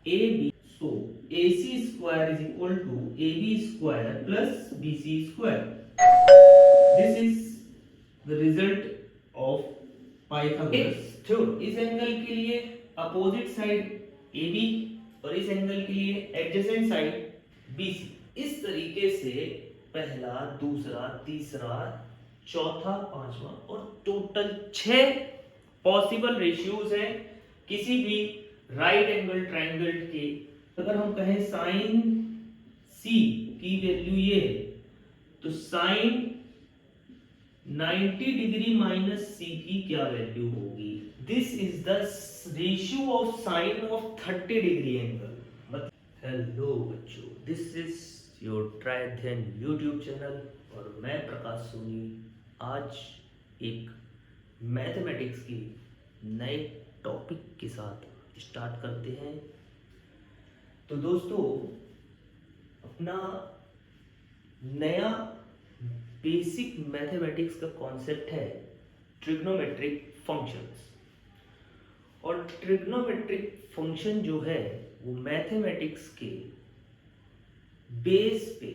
AB. So AC square is equal to AB square plus BC square. This is the result of Pythagoras theorem. इस angle के लिए opposite side AB और इस angle के लिए adjacent side BC. इस तरीके से पहला, दूसरा, तीसरा, चौथा, पांचवा और टोटल 6 पॉसिबल रेशियोज है किसी भी राइट एंगल ट्रायंगल के. अगर हम कहें साइन C की वैल्यू ये है तो साइन 90 डिग्री माइनस C की क्या वैल्यू होगी. This is the ratio of sine of 30 degree angle. Hello बच्चों, दिस इज योर ट्रायध्यन यूट्यूब चैनल और मैं प्रकाश सोनी. आज एक मैथमेटिक्स की नए टॉपिक के साथ स्टार्ट करते हैं. तो दोस्तों, अपना नया बेसिक मैथमेटिक्स का कॉन्सेप्ट है ट्रिग्नोमेट्रिक फंक्शंस. और ट्रिग्नोमेट्रिक फंक्शन जो है वो मैथमेटिक्स के बेस पे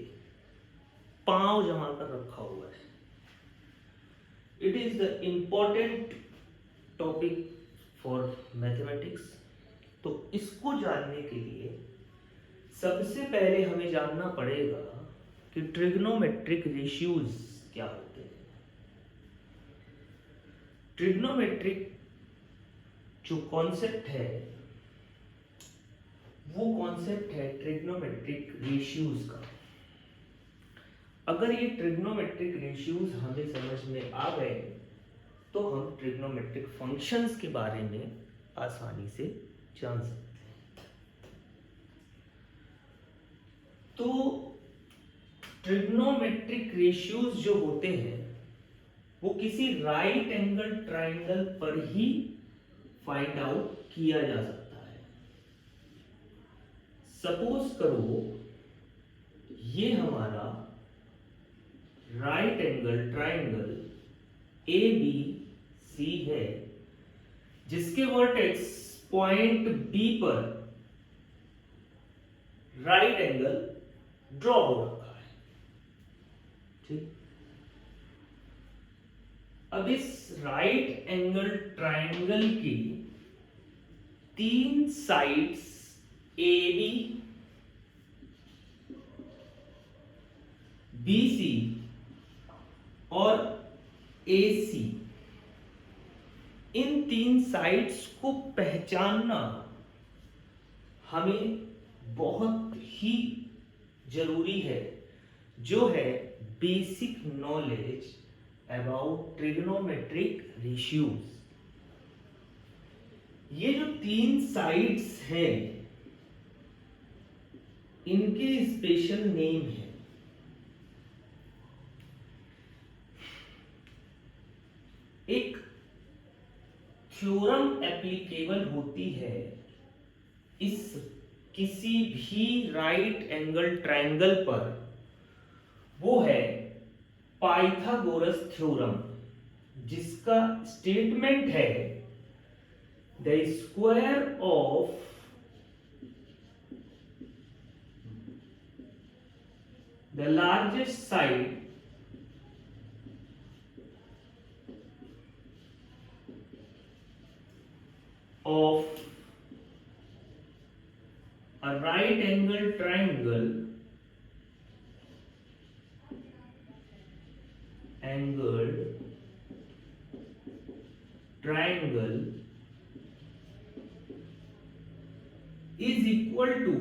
पांव जमा कर रखा हुआ है. It is the important topic for mathematics. तो इसको जानने के लिए सबसे पहले हमें जानना पड़ेगा कि ट्रिग्नोमेट्रिक रेशियोज क्या होते हैं. ट्रिग्नोमेट्रिक जो कॉन्सेप्ट है वो कॉन्सेप्ट है ट्रिग्नोमेट्रिक रेशियोज का. अगर ये ट्रिग्नोमेट्रिक रेशियोज हमें समझ में आ गए तो हम ट्रिग्नोमेट्रिक फंक्शंस के बारे में आसानी से जान सकते हैं. तो ट्रिग्नोमेट्रिक रेशियोज जो होते हैं वो किसी राइट एंगल ट्रायंगल पर ही फाइंड आउट किया जा सकता है. सपोज करो ये हमारा राइट एंगल ट्रायंगल ABC है जिसके वर्टेक्स पॉइंट B पर राइट एंगल ड्रॉ हो रखा है. ठीक. अब इस राइट एंगल ट्रायंगल की 3 साइड्स AB, BC और AC, इन 3 साइड्स को पहचानना हमें बहुत ही जरूरी है, जो है basic knowledge about trigonometric ratios. ये जो 3 साइड्स हैं इनके स्पेशल नेम है. एक थ्योरम एप्लीकेबल होती है इस किसी भी राइट एंगल ट्रायंगल पर, वो है पाइथागोरस थ्योरम, जिसका स्टेटमेंट है the square of the largest side of a right angle triangle is equal to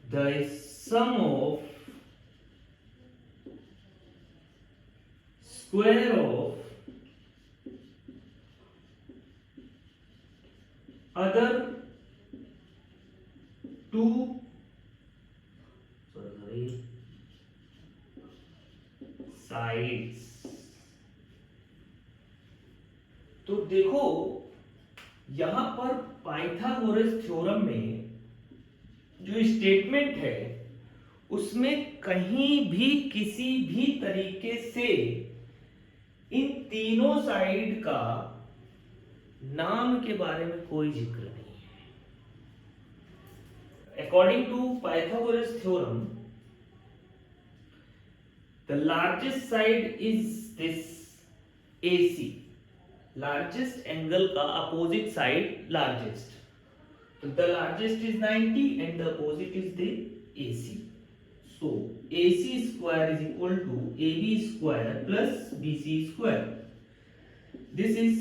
the sum of square of other two sides. तो देखो यहां पर पाइथागोरस थ्योरम में जो स्टेटमेंट है उसमें कहीं भी किसी भी तरीके से इन तीनों साइड का नाम के बारे में कोई जिक्र नहीं है। According to Pythagoras theorem, the largest side is this AC, largest angle का अपोजिट साइड लार्जेस्ट, तो the largest is 90 and the opposite is the AC. So AC square is equal to AB square plus BC square. This is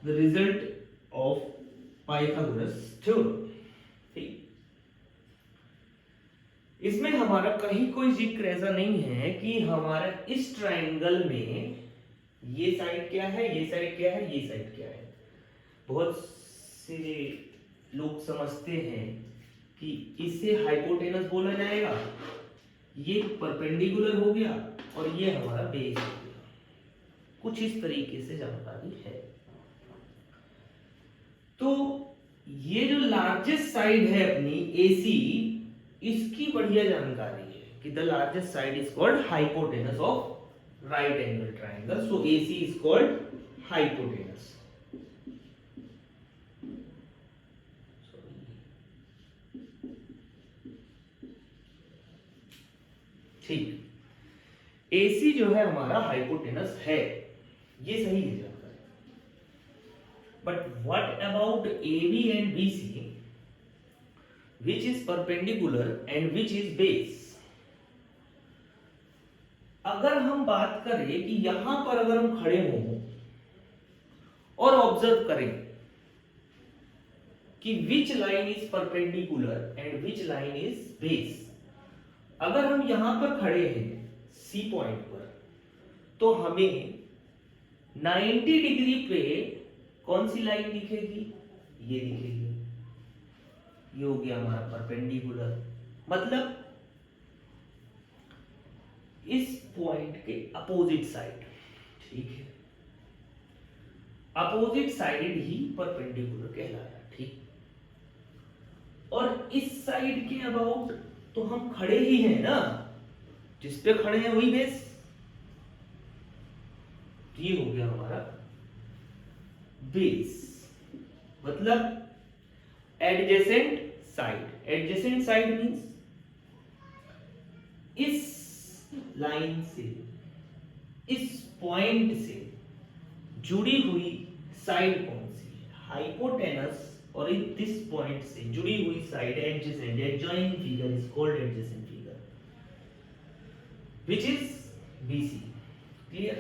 the result of Pythagoras theorem. ठीक, इसमें हमारा कहीं कोई जिक्र ऐसा नहीं है कि हमारा इस ट्रायंगल में ये साइड क्या है, ये साइड क्या है, ये साइड क्या है। बहुत से लोग समझते हैं कि इसे हाइपोटेनस बोला जाएगा, ये परपेंडिकुलर हो गया और ये हमारा बेस हो गया। कुछ इस तरीके से जानकारी है। तो ये जो लार्जेस्ट साइड है अपनी AC, इसकी बढ़िया जानकारी है कि the largest side is called hypotenuse of right angle triangle, so AC is called hypotenuse. ठीक, AC जो है हमारा हाइपोटेनस है, ये सही है जानकारी। But what about AB and BC, which is perpendicular and which is base? अगर हम बात करें कि यहां पर अगर हम खड़े हों और ऑब्जर्व करें कि which line is perpendicular and which line is base, अगर हम यहां पर खड़े हैं C पॉइंट पर, तो हमें 90 डिग्री पे कौन सी लाइन दिखेगी, ये दिखेगी। ये हो गया हमारा परपेंडिकुलर, मतलब इस पॉइंट के अपोजिट साइड। ठीक है, अपोजिट साइड ही परपेंडिकुलर कहलाया। ठीक, और इस साइड के अबाउट तो हम खड़े ही हैं ना, जिस पे खड़े हैं वही बेस। ये हो गया हमारा बेस, मतलब adjacent side. Adjacent side means इस लाइन से, इस पॉइंट से जुड़ी हुई साइड कौन सी है, हाइपोटेनस, और दिस पॉइंट से जुड़ी हुई side adjacent, adjoining figure is called adjacent figure, which is BC। Clear?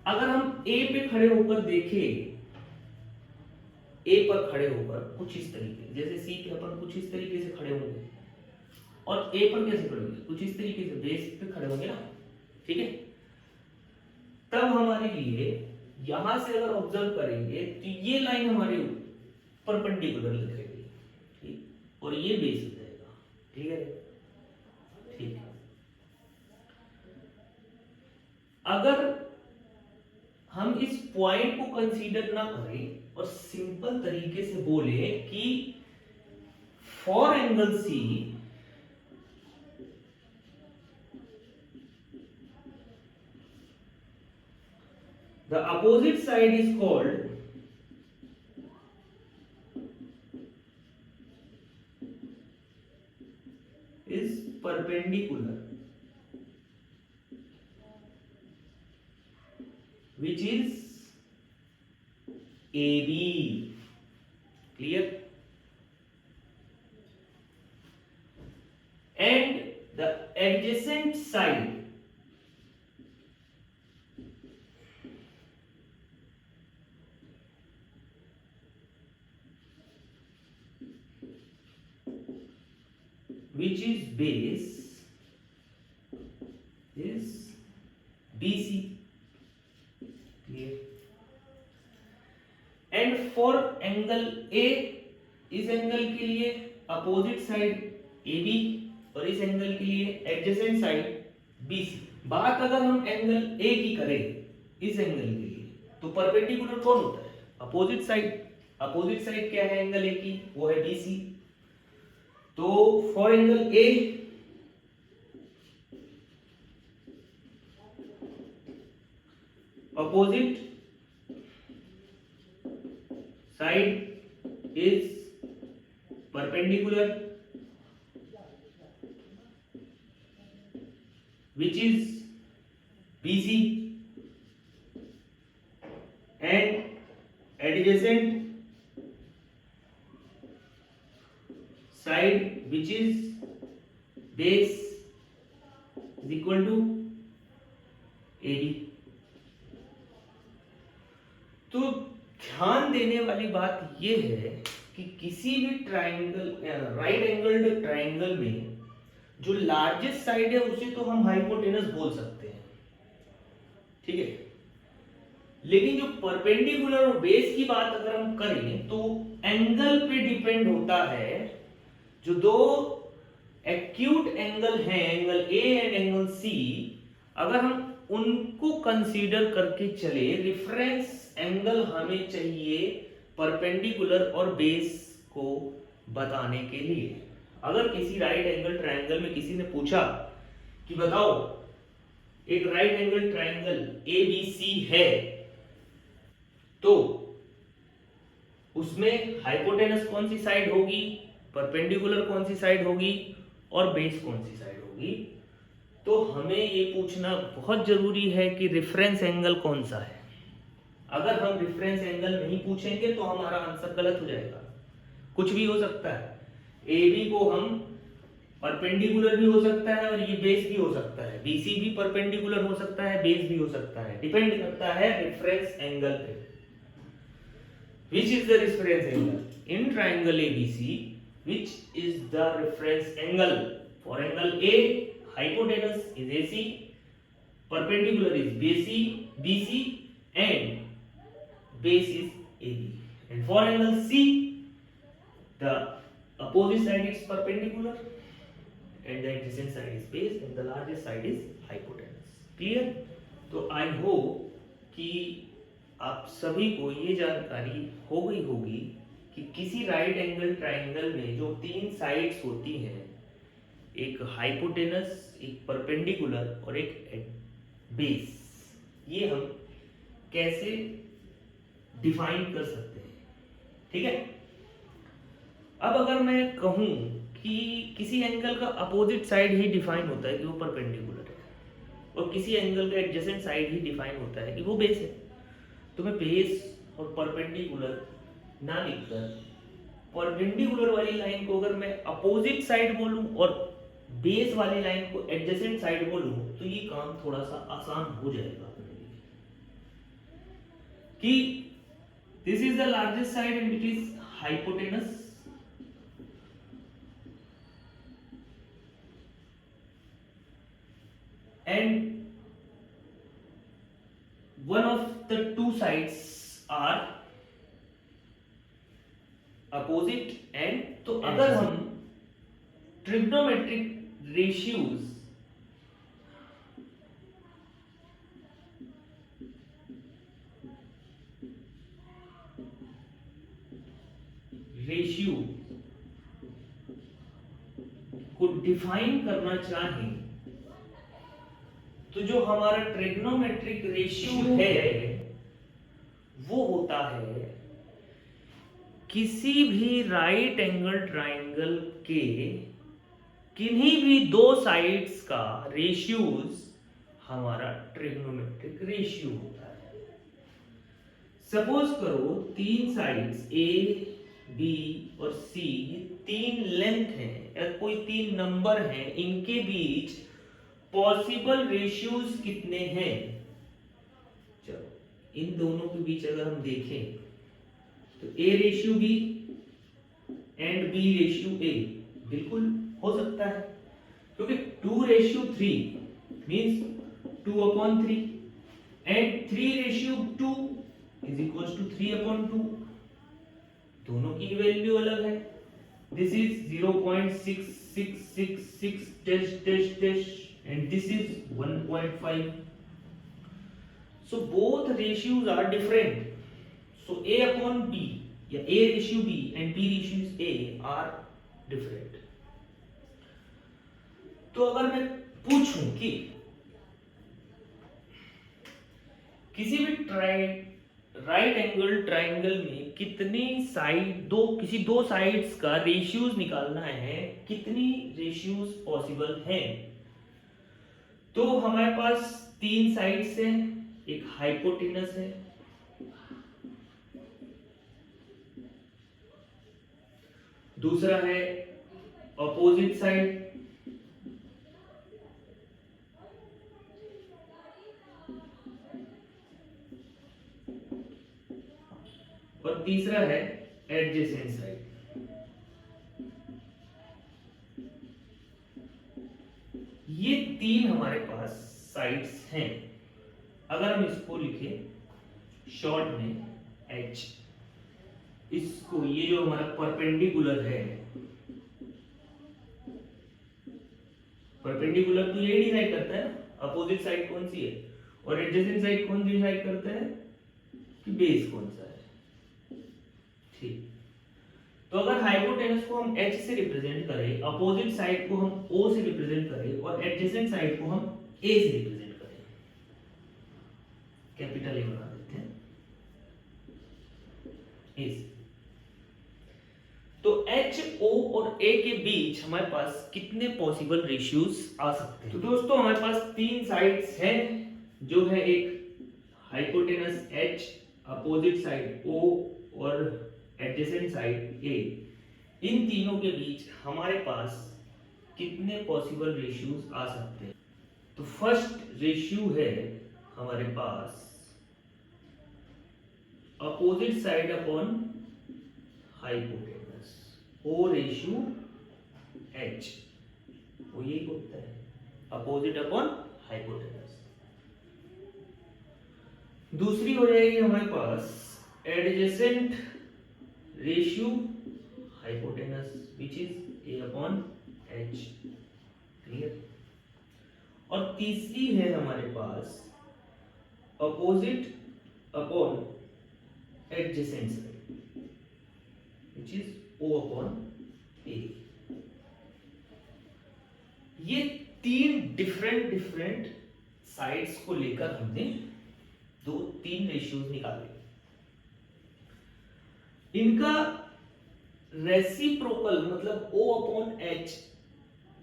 अगर हम A पे खड़े होकर देखें, A पर खड़े होकर कुछ इस तरीके, जैसे C पे अपन कुछ इस तरीके से खड़े होंगे, और A पर कैसे खड़े होंगे, कुछ इस तरीके से बेस पे खड़े होंगे ना। ठीक है, तब हमारे लिए यहां से अगर ऑब्जर्व करेंगे तो ये लाइन हमारे परपेंडिकुलर लिखेगी। ठीक, और ये बेस हो जाएगा। क्लियर है? ठीक है, अगर हम इस पॉइंट को कंसीडर ना करें और सिंपल तरीके से बोले कि for angle C the opposite side is called is perpendicular, which is AB. Clear? And the adjacent side which is base is BC. Clear? And for angle A, इस angle के लिए अपोजिट साइड AB और इस angle के लिए adjacent side BC। बात अगर हम एंगल A की करें इस एंगल के लिए, तो परपेंडिकुलर कौन होता है, अपोजिट साइड। अपोजिट साइड क्या है एंगल A की, वो है BC। तो for angle A opposite side is perpendicular, which is BC, and adjacent side, which is base, is equal to AD. तो ध्यान देने वाली बात यह है कि किसी भी ट्राइंगल, राइट एंगल्ड ट्राइंगल में जो लार्जेस्ट साइड है उसे तो हम हाइपोटेनस बोल सकते हैं, ठीक है, लेकिन जो परपेंडिकुलर और बेस की बात अगर हम करें तो एंगल पे डिपेंड होता है। जो दो एक्यूट एंगल हैं, angle A and angle C, अगर हम उनको कंसीडर करके चले, रिफरेंस एंगल हमें चाहिए परपेंडिकुलर और बेस को बताने के लिए। अगर किसी राइट एंगल ट्रायंगल में किसी ने पूछा कि बताओ एक राइट एंगल ट्रायंगल ABC है, तो उसमें हाइपोटेनस कौन सी साइड होगी, परपेंडिकुलर कौन सी साइड होगी और बेस कौन सी साइड होगी, तो हमें ये पूछना बहुत जरूरी है कि रेफरेंस एंगल कौन सा है। अगर हम रेफरेंस एंगल नहीं पूछेंगे तो हमारा आंसर गलत हो जाएगा। कुछ भी हो सकता है, AB को हम परपेंडिकुलर भी हो सकता है और ये बेस भी हो सकता है, BC भी परपेंडिकुलर हो सकता है, बेस भी हो सकता है, डिपेंड करता है रेफरेंस एंगल पे। Which is the reference angle? In triangle ABC, which is the reference angle? For angle A, hypotenuse is AC, perpendicular is BC, and base is AB. And for angle C, the opposite side is perpendicular, and the adjacent side is base, and the largest side is hypotenuse. Clear? तो I hope कि आप सभी को ये जानकारी हो गई होगी कि किसी राइट एंगल ट्रायंगल में जो तीन साइड्स होती हैं, एक हाइपोटेनस, एक परपेंडिकुलर और एक बेस, ये हम कैसे डिफाइन कर सकते हैं, ठीक है। अब अगर मैं कहूं कि किसी एंगल का अपोजिट साइड ही डिफाइन होता है कि वो परपेंडिकुलर है और किसी एंगल का एडजेसेंट साइड ही डिफाइन होता है कि वो बेस है, तो मैं बेस और परपेंडिकुलर ना लिखकर परपेंडिकुलर वाली लाइन को अगर मैं अपोजिट साइड बोलूं और बेस वाली लाइन को एडजेसेंट साइड बोलूं तो ये काम थोड़ा सा आसान हो जाएगा अपने लिए। कि this is the largest side and it is hypotenuse, and one of the two sides are opposite, and तो अगर हम ट्रिग्नोमेट्रिक रेशियोज को डिफाइन करना चाहें तो जो हमारा ट्रिग्नोमेट्रिक रेशियो है वो होता है किसी भी राइट एंगल ट्रायंगल के किन्हीं भी दो साइड्स का रेशियोज हमारा ट्रिग्नोमेट्रिक रेशियो होता है। सपोज करो तीन साइड्स A, B और C, ये तीन लेंथ हैं या कोई तीन नंबर हैं, इनके बीच पॉसिबल रेशियोज कितने हैं। चलो इन दोनों के बीच अगर हम देखें तो A ratio B and B ratio A बिल्कुल हो सकता है, क्योंकि 2 ratio 3 means 2/3 and 3 ratio 2 is equals to 3/2। दोनों की वैल्यू अलग है। This is 0.6666 dash dash dash and this is 1.5. so both ratios are different, so A upon B या A ratio B and B ratio A are different। तो अगर मैं पूछूं कि किसी भी राइट एंगल ट्राइंगल में कितनी साइड किसी दो साइड्स का रेशियोज निकालना है, कितनी रेशियोज पॉसिबल हैं। तो हमारे पास तीन साइड्स हैं, एक हाइपोटेनस है, दूसरा है अपोजिट साइड, और तीसरा है एडजेसेंट साइड। ये तीन हमारे पास साइड्स हैं। अगर हम इसको लिखें शॉर्ट में एच, इसको ये जो हमारा परपेंडिकुलर है, परपेंडिकुलर तो ये डिसाइड करता है ना अपोजिट साइड कौन सी है, और एडजेसेंट साइड कौन डिसाइड करता है कि बेस कौन सा है। ठीक, तो अगर हाइपोटेनस को हम H से रिप्रेजेंट करें, अपोजिट साइड को हम O से रिप्रेजेंट करें, और एडजेसेंट साइड को हम A से रिप्रेजेंट करें, कैपिटल A बना देते हैं A से। तो H, O और A के बीच हमारे पास कितने पॉसिबल रेशियोज आ सकते हैं। तो दोस्तों हमारे पास तीन साइड्स हैं, जो है एक hypotenuse H, opposite side O और एडजेसेंट साइड A। इन तीनों के बीच हमारे पास कितने पॉसिबल रेशियोज आ सकते हैं। तो फर्स्ट रेशियो है हमारे पास opposite side upon hypotenuse, O ratio H, वो यही होता है अपोजिट अपॉन हाइपोटेनस। दूसरी हो जाएगी हमारे पास adjacent ratio hypotenuse which is A upon H, clear. और तीसरी है हमारे पास opposite upon adjacent side which is O upon A। ये तीन डिफरेंट साइड्स को लेकर हमने तीन रेशियोज निकाले। इनका रेसिप्रोकल मतलब O अपॉन H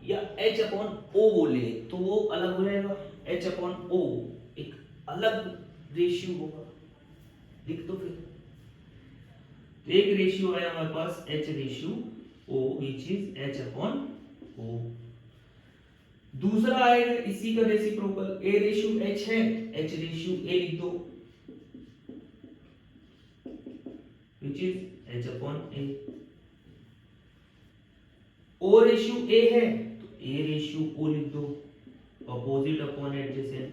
या H अपॉन O बोले तो वो अलग हो जाएगा। H अपॉन O एक अलग रेशियो होगा, लिख दो फिर। एक रेशियो है हमारे पास H ratio O which is H upon O। दूसरा आएगा इसी का रेसिप्रोकल A रेशियो H है, H रेशियो A लिख दो विच is H upon A। O ratio A है तो A रेशियो O लिख दो, opposite upon adjacent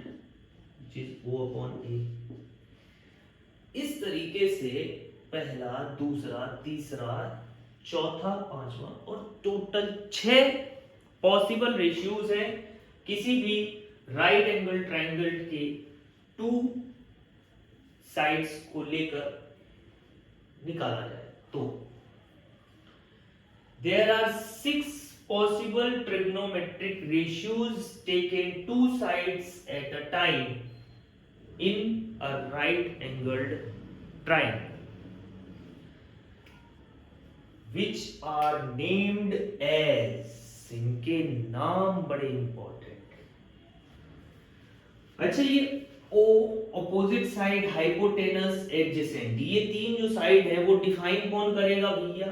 which is O upon A। इस तरीके से पहला, दूसरा, तीसरा, चौथा, पांचवा और टोटल 6 पॉसिबल रेशियोज हैं किसी भी राइट एंगल ट्रायंगल के टू साइड्स को लेकर निकाला जाए। तो there are 6 possible trigonometric ratios taking two sides at a time in a right angled triangle, which are named as, इनके नाम बड़े इंपॉर्टेंट है। अच्छा, ये O opposite side, hypotenuse, adjacent, ये तीन जो साइड है वो डिफाइन कौन करेगा भैया?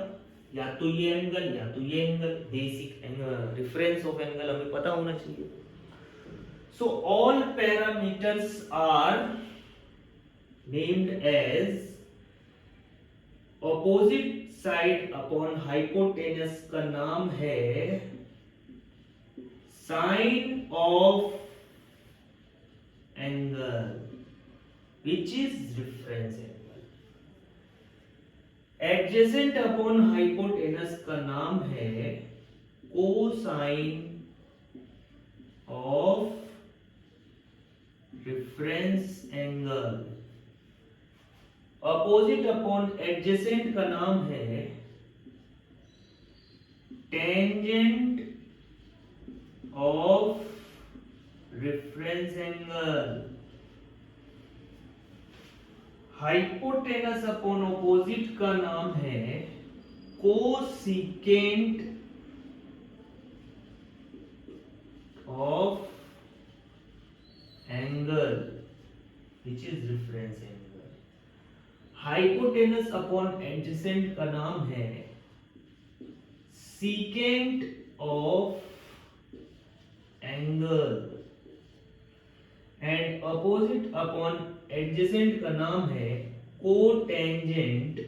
या तो ये एंगल या तो ये angle. Basic angle, reference of angle हमें पता होना चाहिए। So all parameters are named as opposite side upon hypotenuse का नाम है sine of angle which is reference angle. Adjacent upon hypotenuse का नाम है cosine of reference angle. Opposite upon adjacent का नाम है tangent of reference angle. Hypotenuse upon opposite का नाम है cosecant of angle which is reference angle. Hypotenuse upon adjacent का नाम है secant of angle and opposite upon adjacent का नाम है cotangent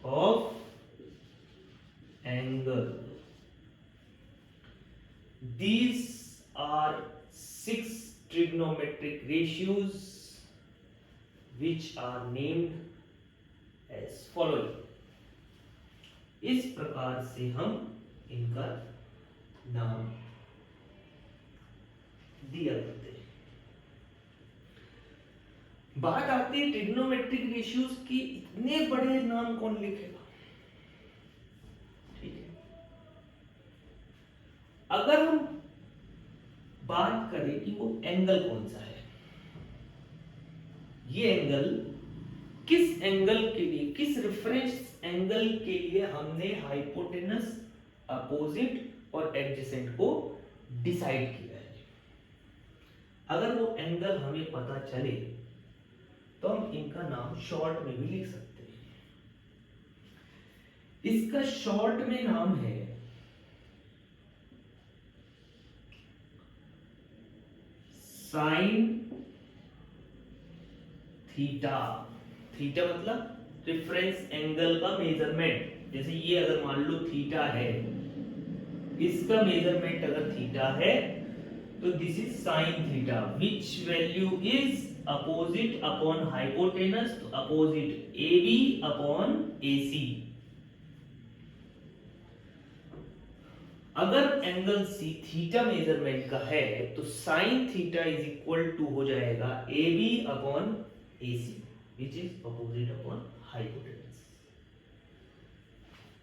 of angle. These are 6 trigonometric ratios which are named as following। इस प्रकार से हम इनका नाम दिया करते हैं। बात आती है ट्रिग्नोमेट्रिक रेशियोज की, इतने बड़े नाम कौन लिखेगा? ठीक है, अगर हम बात करें कि वो एंगल कौन सा है, ये एंगल किस एंगल के लिए, किस रेफरेंस एंगल के लिए हमने हाइपोटेनस, अपोजिट और एडजेसेंट को डिसाइड किया है। अगर वो एंगल हमें पता चले तो हम इनका नाम शॉर्ट में भी लिख सकते हैं। इसका शॉर्ट में नाम है साइन थीटा। थीटा मतलब रेफरेंस एंगल का मेजरमेंट। जैसे ये अगर मान लो थीटा है, इसका मेजरमेंट अगर थीटा है तो this is sine theta which value is opposite upon hypotenuse, तो अपोजिट AB अपॉन AC। अगर एंगल C थीटा मेजरमेंट का है तो sine theta is equal to हो जाएगा AB upon AC which is opposite upon hypotenuse.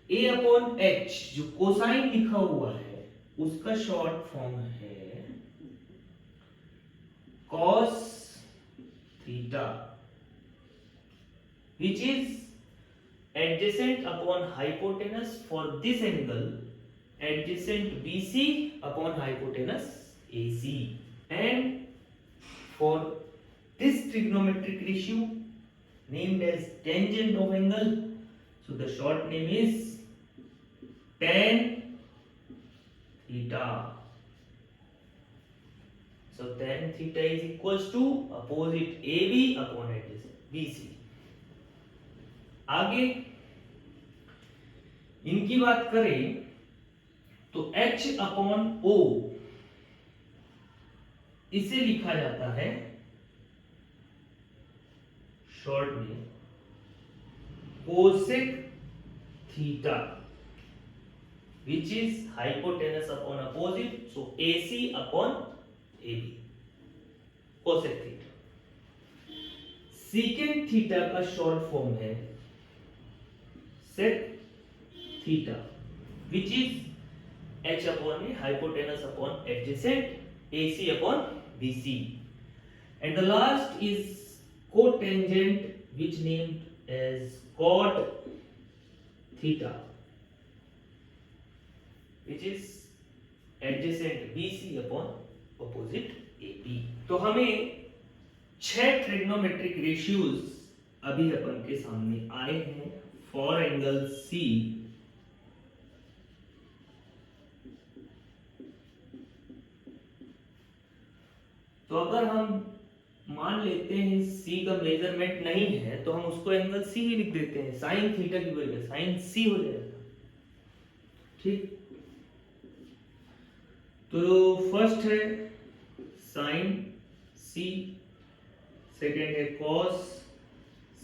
A upon H जो cosine लिखा हुआ है उसका शॉर्ट फॉर्म है cos theta which is adjacent upon hypotenuse for this angle, adjacent BC upon hypotenuse AC, and for this trigonometric ratio named as tangent of angle, so the short name is tan theta. So tan theta is equals to opposite AB upon adjacent BC। आगे इनकी बात करें तो H upon O इसे लिखा जाता है short में cosec theta which is hypotenuse upon opposite, so AC upon AB, cosec theta. Secant theta का शॉर्ट फॉर्म है sec theta which is H upon A, hypotenuse upon adjacent, AC upon BC, and the last is cotangent which named as cot theta which is adjacent BC upon opposite AP। तो हमें 6 trigonometric ratios अभी अपन के सामने आए हैं for angle C, तो अगर हम मान लेते हैं C का मेजरमेंट नहीं है तो हम उसको एंगल C ही लिख देते हैं, साइन थीटा की वजह साइन C हो जाएगा। ठीक, तो फर्स्ट है साइन C, सेकेंड है कॉस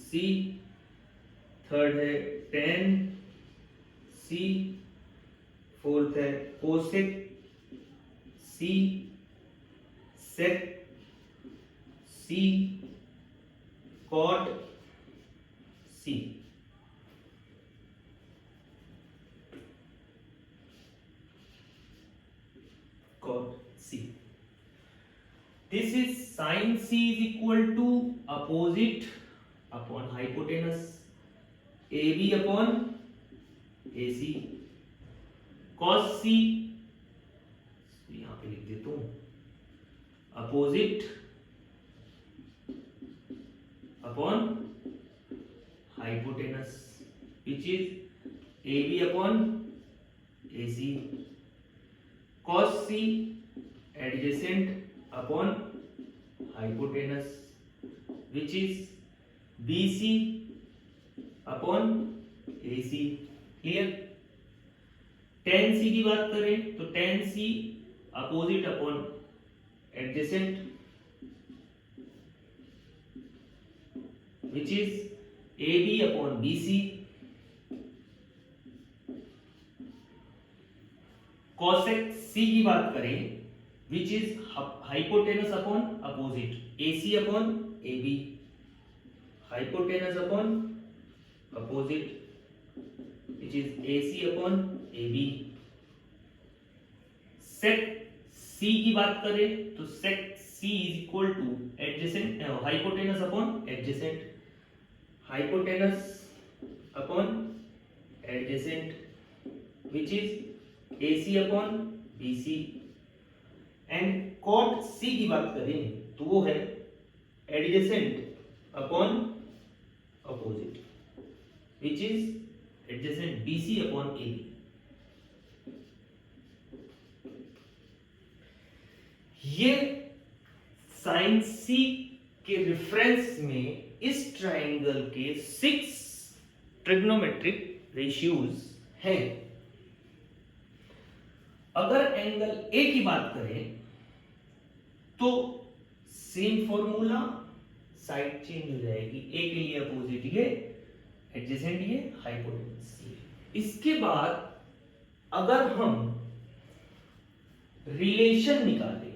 C, थर्ड है टेन C, फोर्थ है cosec C, sec C, cot C। Cot C। This is sine C is equal to opposite upon hypotenuse A B upon A C, cos C यहां पे लिख देता हूं opposite upon hypotenuse which is A B upon A C, cos c adjacent upon hypotenuse which is bc upon ac. Clear? tan c की बात करें तो tan c opposite upon adjacent which is ab upon bc, cosec c की बात करें which is hypotenuse upon opposite ac upon ab, hypotenuse upon opposite which is ac upon ab. sec c की बात करें तो sec c is equal to adjacent hypotenuse upon adjacent, hypotenuse upon adjacent which is AC upon BC. And cot C की बात करें तो वो है adjacent upon opposite which is adjacent BC upon AB. ये साइन C के reference में इस ट्राइंगल के 6 ट्रिग्नोमेट्रिक रेशियोज हैं. अगर एंगल ए की बात करें तो सेम फॉर्मूला, साइड चेंज हो जाएगी. ए के लिए अपोजिट ये, एडजेसेंट ये, हाइपोटेनस ये. इसके बाद अगर हम रिलेशन निकालें,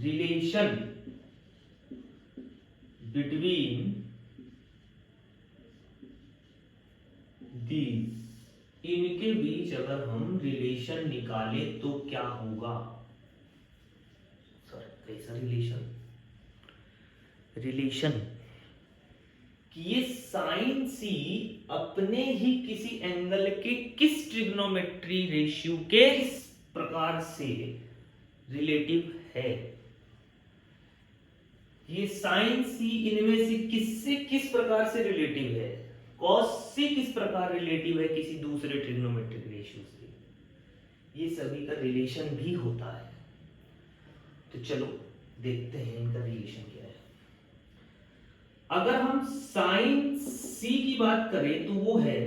रिलेशन बिटवीन दीज, इनके बीच अगर हम रिलेशन निकालें तो क्या होगा? सॉरी, कैसा रिलेशन? रिलेशन कि ये साइन सी अपने ही किसी एंगल के किस ट्रिग्नोमेट्री रेशियो के किस प्रकार से रिलेटिव है. ये साइन सी इनमें से किससे किस प्रकार से रिलेटिव है, cos c किस प्रकार रिलेटिव है किसी दूसरे ट्रिग्नोमेट्रिक रेशियो से. ये सभी का रिलेशन भी होता है. तो चलो देखते हैं इनका रिलेशन क्या है. अगर हम साइन c की बात करें तो वो है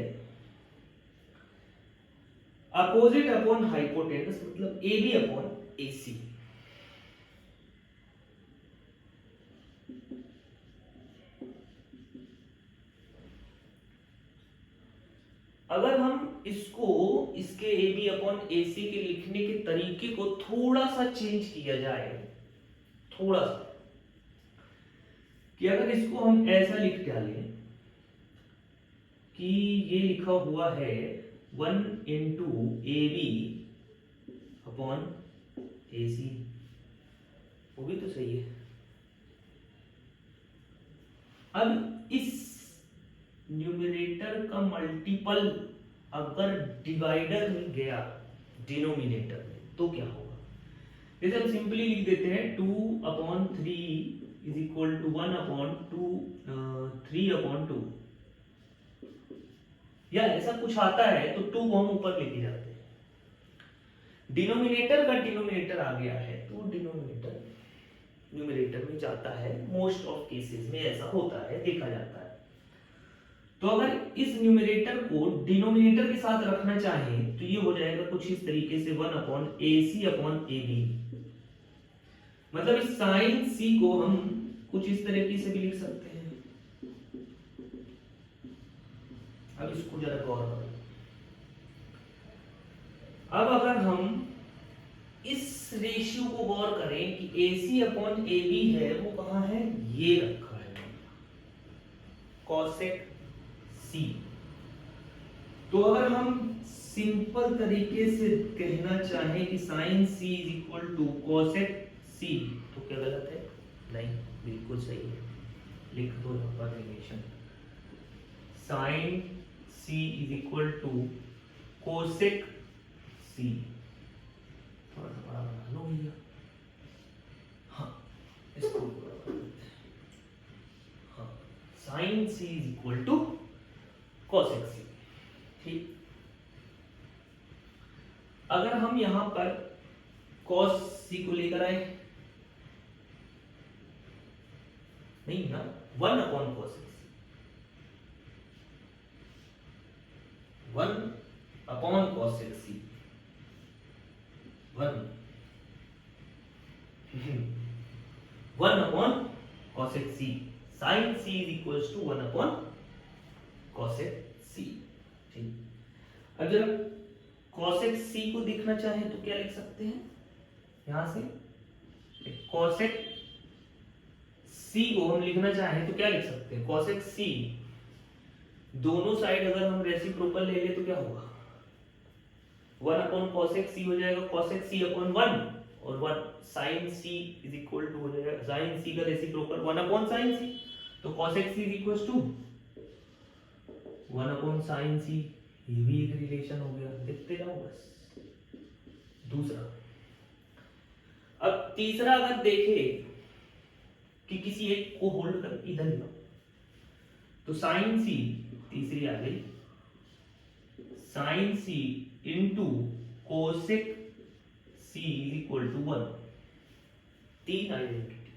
अपोजिट अपॉन हाइपोटेनस, मतलब ए बी अपॉन ए सी. अगर हम इसको इसके ए बी अपॉन ए सी के लिखने के तरीके को थोड़ा सा चेंज किया जाए, थोड़ा सा, कि अगर इसको हम ऐसा लिख डालें कि ये लिखा हुआ है 1 into A B upon A सी, वो भी तो सही है. अब इस न्यूमरेटर का मल्टीपल अगर डिवाइडर में गया डिनोमिनेटर में तो क्या होगा? जैसे हम सिंपली लिख देते हैं 2 upon 3 is equal to 1 upon 2, 3 upon 2, या ऐसा कुछ आता है तो 2 को हम ऊपर लेके जाते हैं. डिनोमिनेटर का डिनोमिनेटर आ गया है तो डिनोमिनेटर न्यूमरेटर में जाता है. मोस्ट ऑफ केसेस में ऐसा होता है, देखा जाता है. तो अगर इस न्यूमरेटर को डिनोमिनेटर के साथ रखना चाहें तो ये हो जाएगा कुछ इस तरीके से 1 upon A C upon A B. मतलब इस साइन सी को हम कुछ इस तरीके से भी लिख सकते हैं. अब इसको जरा गौर करो. अब अगर हम इस रेशियो को गौर करें कि ए सी अपॉन ए बी है, वो कहां है? ये रखा है कॉसेक सी. तो अगर हम सिंपल तरीके से कहना चाहें कि sine C is equal to cosec C, तो क्या गलत है? नहीं, बिल्कुल सही है। लिख दो यहाँ पर relation, sine C is equal to cosec C. थोड़ा सा बड़ा बना लो भैया, हाँ इसको बड़ा बना देते हैं। हाँ, sine C is equal to cosec C. ठीक, अगर हम यहां पर cos सी को लेकर आए, नहीं ना, 1 upon cos C, 1 upon cos C, 1 upon cos C, sine C is equal to 1 upon cos C. ठीक, अब जब cosec c को देखना चाहे तो क्या लिख सकते हैं? यहां से cosec c को हम लिखना चाहे तो क्या लिख सकते हैं? cosec c, दोनों साइड अगर हम रेसिप्रोकल ले ले तो क्या होगा? 1 अपॉन cosec c हो जाएगा cosec c अपॉन 1, और 1 sin c is equal to हो जाएगा sin c का रेसिप्रोकल 1 अपॉन sin c, तो cosec c is equal to 1 upon sin c। ये भी एक रिलेशन हो गया, लिखते जाओ बस। दूसरा, अब तीसरा अगर देखें कि किसी एक को होल्ड कर इधर लो, तो साइन सी, तीसरी आ गई, sine C into cosec C is equal to 1। तीन आइडेंटिटी,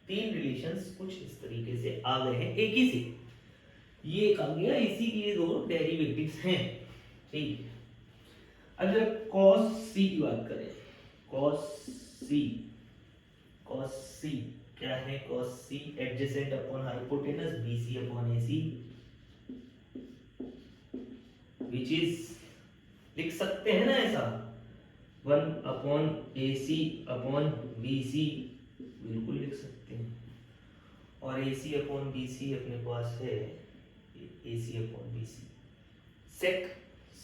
तीन रिलेशंस कुछ इस तरीके से आ गए हैं एक ही से। ये एक आ गया, इसी की ये दोनों डेरिवेटिव्स हैं। ठीक, अब जब cos c की बात करें, cos c क्या है? cos c adjacent upon hypotenuse bc upon ac, which is, लिख सकते हैं ना ऐसा, 1 अपॉन ac अपॉन bc, बिल्कुल लिख सकते हैं। और ac अपॉन bc अपने पास है, ac upon bc sec c।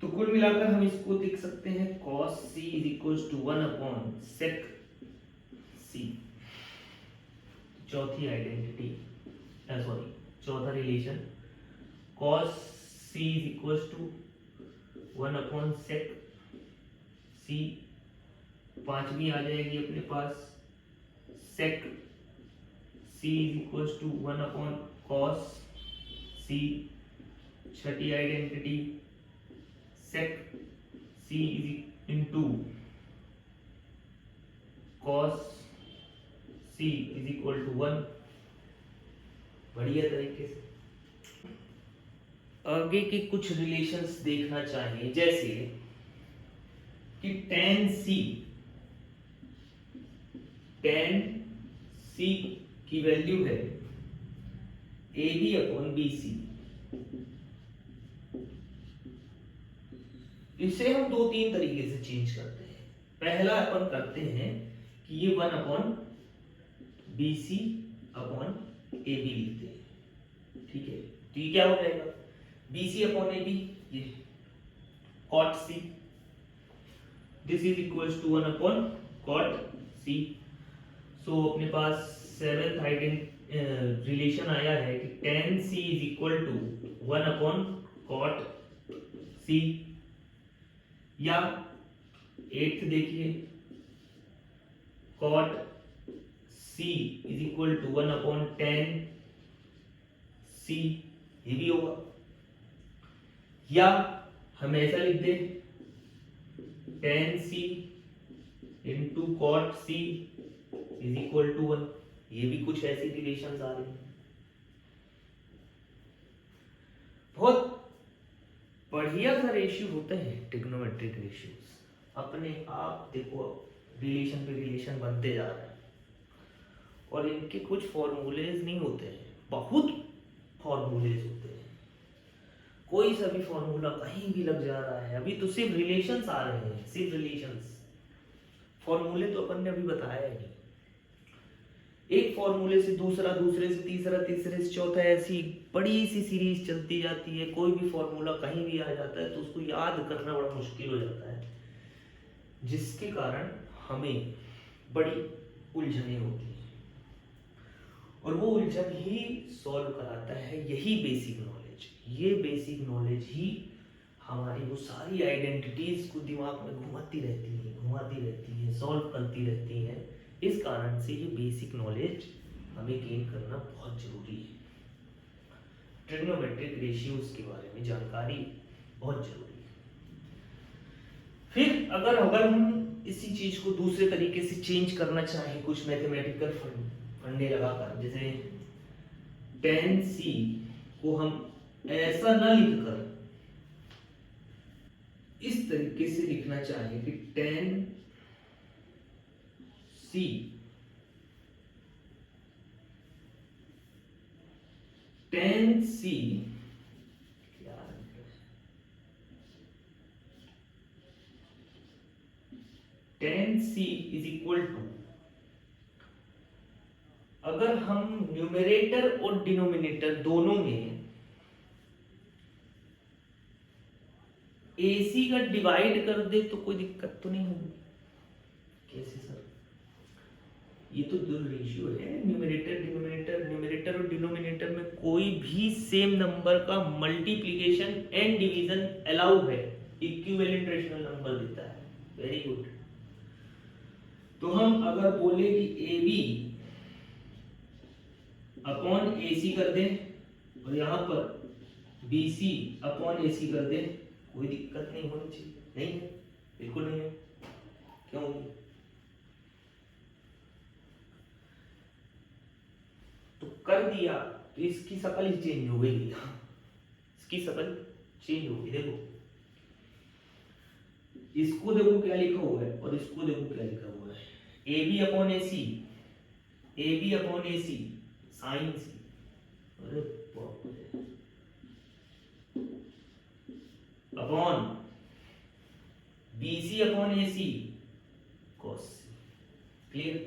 तो कुल मिलाकर हम इसको लिख सकते हैं cos c is equal to 1 upon sec c। चौथी आइडेंटिटी, सॉरी चौथा relation, cos c is equal to 1 upon sec c। पांचवी आ जाएगी अपने पास sec c is equal to 1 upon cos c। छठी identity sec c is into cos c is equal to 1। बढ़िया तरीके से आगे के कुछ रिलेशंस देखना चाहिए, जैसे कि tan c की वैल्यू है ab अपॉन bc। इसे हम दो तीन तरीके से चेंज करते हैं। पहला अपन करते हैं कि ये 1 अपॉन bc अपॉन ab लिखते हैं। ठीक है, तो ये क्या हो जाएगा? bc अपॉन ab, ये cot c, this is equals to 1 upon cot c। So अपने पास सेवेंथ रिलेशन आया है कि tan c is equal to 1 upon cot c, या 8th देखिए cot c is equal to 1 upon tan c, ये भी होगा। या हम ऐसा लिख दें tan c into cot c is equal to 1, ये भी कुछ ऐसी रिलेशंस आ रही हैं। बहुत बढ़िया सा रेशियो होते हैं ट्रिग्नोमेट्रिक रेशियोज, अपने आप देखो रिलेशन पे रिलेशन बनते जा रहे हैं, और इनके कुछ फॉर्मूलेज नहीं होते हैं, बहुत फॉर्मूलेज होते हैं। कोई सा भी फॉर्मूला कहीं भी लग जा रहा है। अभी तो सिर्फ रिलेशंस आ रहे हैं, सिर्फ रिलेशंस, फॉर्मूले तो अपन ने अभी बताया ही नहीं। एक फॉर्मूले से दूसरा, दूसरे से तीसरा, तीसरे से चौथा, ऐसी बड़ी सी सीरीज चलती जाती है। कोई भी फॉर्मूला कहीं भी आ जाता है तो उसको याद करना बड़ा मुश्किल हो जाता है। जिसके कारण हमें बड़ी उलझनें होती हैं, और वो उलझन ही सॉल्व कराता है यही बेसिक नॉलेज। ये बेसिक नॉलेज ही हमारी वो सारी आइडेंटिटीज को दिमाग में घुमाती रहती हैं, सॉल्व करती रहती हैं। इस कारण से ये बेसिक नॉलेज हमें गेन करना बहुत जरूरी है। ट्रिग्नोमेट्रिक रेशियोज के बारे में जानकारी बहुत जरूरी है। फिर अगर हम इसी चीज को दूसरे तरीके से चेंज करना चाहें, कुछ मैथमेटिकल फंडे लगाकर, जैसे tan c को हम ऐसा ना लिखकर इस तरीके से लिखना चाहें कि tan c tan c is equal to, अगर हम न्यूमरेटर और डिनोमिनेटर दोनों में AC का डिवाइड कर दे तो कोई दिक्कत तो नहीं होगी। कैसे सर? ये तो दो रेशियो है, न्यूमरेटर और डिनोमिनेटर में कोई भी सेम नंबर का मल्टीप्लिकेशन एंड डिवीजन अलाउ है, इक्विवेलेंट रेशनल नंबर देता है। Very good. तो हम अगर बोले कि AB अपॉन AC कर दें और यहां पर BC अपॉन AC कर दें, कोई दिक्कत नहीं होनी चाहिए। नहीं है, बिल्कुल नहीं है। क्यों? तो कर दिया तो इसकी शक्ल ही चेंज हो गई, इसकी शक्ल चेंज हो गई। देखो, इसको देखो क्या लिखा हुआ है और इसको देखो क्या लिखा हुआ है। AB upon AC, AB upon AC sine C। अरे बाप रे, upon BC upon AC cos C। Clear?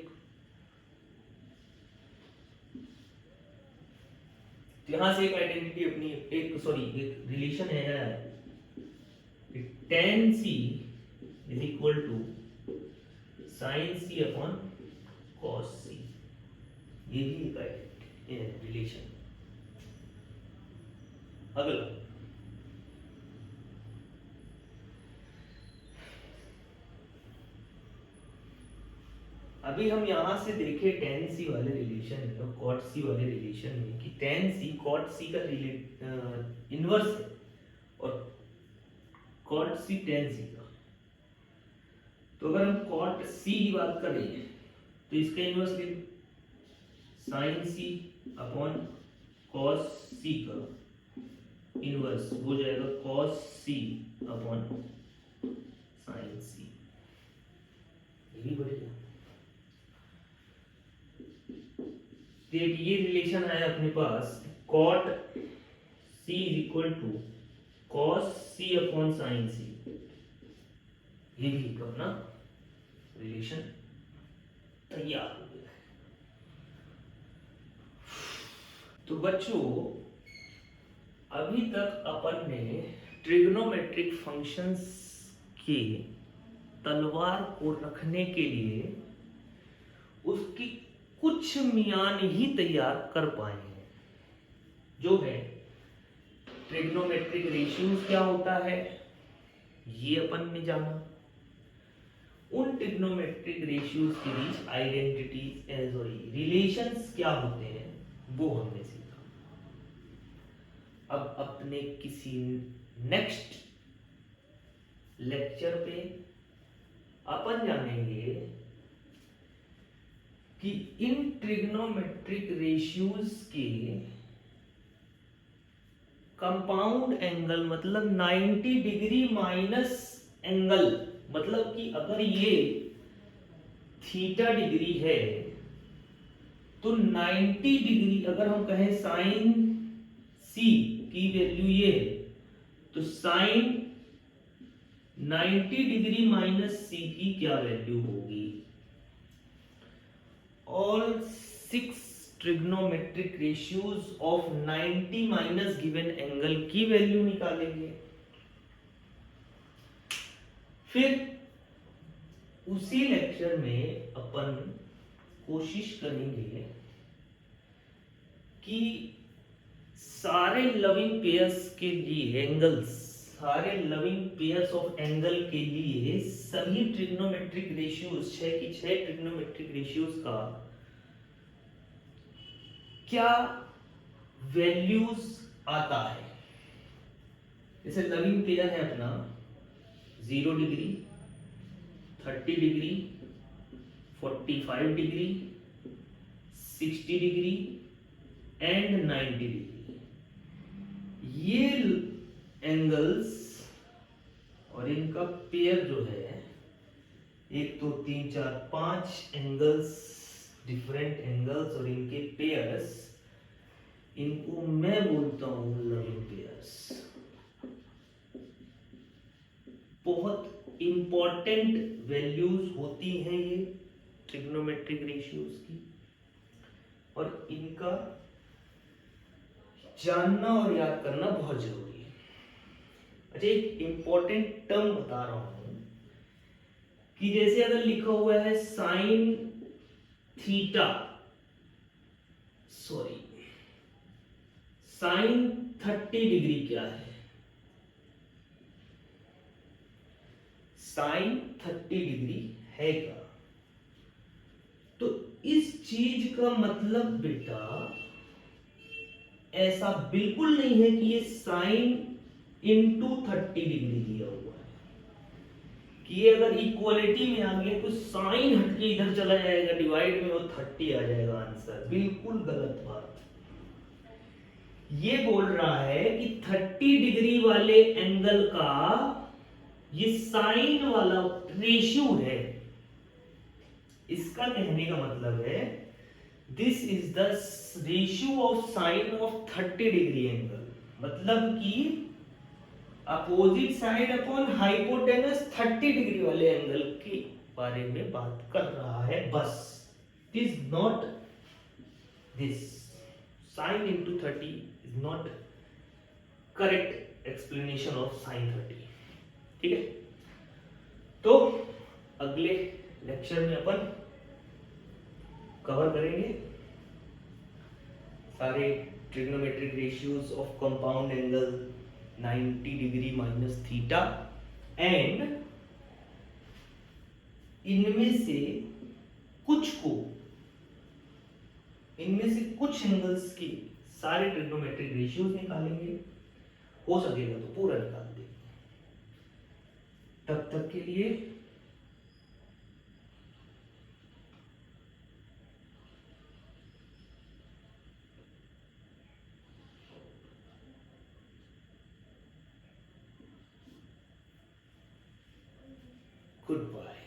यहां से एक आइडेंटिटी अपनी एक रिलेशन है, tan C is equal to sin C upon cos C। ये भी एक रिलेशन। अगला, अभी हम यहां से देखें tan C वाले रिलेशन में और cot C वाले रिलेशन में कि tan C cot C का इनवर्स है और cot C tan C का। तो अगर हम cot C की बात करें तो इसका इनवर्स ले लो, sin C upon cos C का इनवर्स हो जाएगा cos C upon sin C। ये भी बढ़िया। देख, ये रिलेशन है अपने पास, cot C is equal to cos C upon sin C। ये भी अपना रिलेशन तैयार हो गया। तो बच्चों, अभी तक अपन ने ट्रिग्नोमेट्रिक फंक्शंस के तलवार को रखने के लिए उसकी कुछ मियान ही तैयार कर पाए हैं, जो है ट्रिग्नोमेट्रिक रेशियोज क्या होता है ये अपन ने जाना, उन ट्रिग्नोमेट्रिक रेशियोज के बीच आइडेंटिटीज रिलेशंस क्या होते हैं वो हमने सीखा। अब अपने किसी नेक्स्ट लेक्चर पे अपन जानेंगे कि इन ट्रिग्नोमेट्रिक रेशियोज के कंपाउंड एंगल मतलब 90 डिग्री माइनस एंगल, मतलब कि अगर ये थीटा डिग्री है तो 90 डिग्री, अगर हम कहें साइन सी की वैल्यू ये है तो साइन 90 डिग्री माइनस सी की क्या वैल्यू होगी। All 6 trigonometric ratios of 90 minus given angle की वैल्यू निकालेंगे। फिर उसी लेक्चर में अपन कोशिश करेंगे कि सारे लविंग पेयर्स के लिए एंगल्स, सारे लविंग पेयर्स ऑफ एंगल के लिए सभी ट्रिग्नोमेट्रिक रेशियोज, 6 की 6 ट्रिग्नोमेट्रिक रेशियोज का क्या वैल्यूज आता है। जैसे लविंग पेयर है अपना 0 degree, 30 degree, 45 degree, 60 degree and 90 degree. ये एंगल्स और इनका पेयर जो है, 1 2 3 4 5 एंगल्स, डिफरेंट एंगल्स और इनके पेयर्स, इनको मैं बोलता हूं लविंग पेयर्स। बहुत इंपॉर्टेंट वैल्यूज होती हैं ये ट्रिग्नोमेट्रिक रेशियोज की, और इनका जानना और याद करना बहुत जरूरी है। अच्छा, एक इंपॉर्टेंट टर्म बता रहा हूं कि जैसे अगर लिखा हुआ है sine theta, sorry sine 30 degree क्या है? साइन 30 डिग्री है क्या? तो इस चीज का मतलब बेटा ऐसा बिल्कुल नहीं है कि ये साइन इंटू 30 डिग्री दिया हुआ है, कि ये अगर इक्वलिटी में आ गया तो साइन हटके इधर चला जाएगा, डिवाइड में वो 30 आ जाएगा आंसर। बिल्कुल गलत बात। ये बोल रहा है कि 30 डिग्री वाले एंगल का ये साइन वाला रेशियो है। इसका कहने का मतलब है this is the ratio of sine of 30 degree angle, मतलब कि opposite side upon hypotenuse 30 degree वाले एंगल के बारे में बात कर रहा है बस। It is not this sine into 30 is not correct explanation of sine 30। ठीक है, तो अगले लेक्चर में अपन कवर करेंगे सारे trigonometric ratios of compound angle 90 degree minus theta, and इनमें से कुछ एंगल्स की सारे ट्रिग्नोमेट्रिक रेशियोज निकालेंगे। हो सकेगा तो पूरा निकाल देंगे। तब तक के लिए गुड बाय।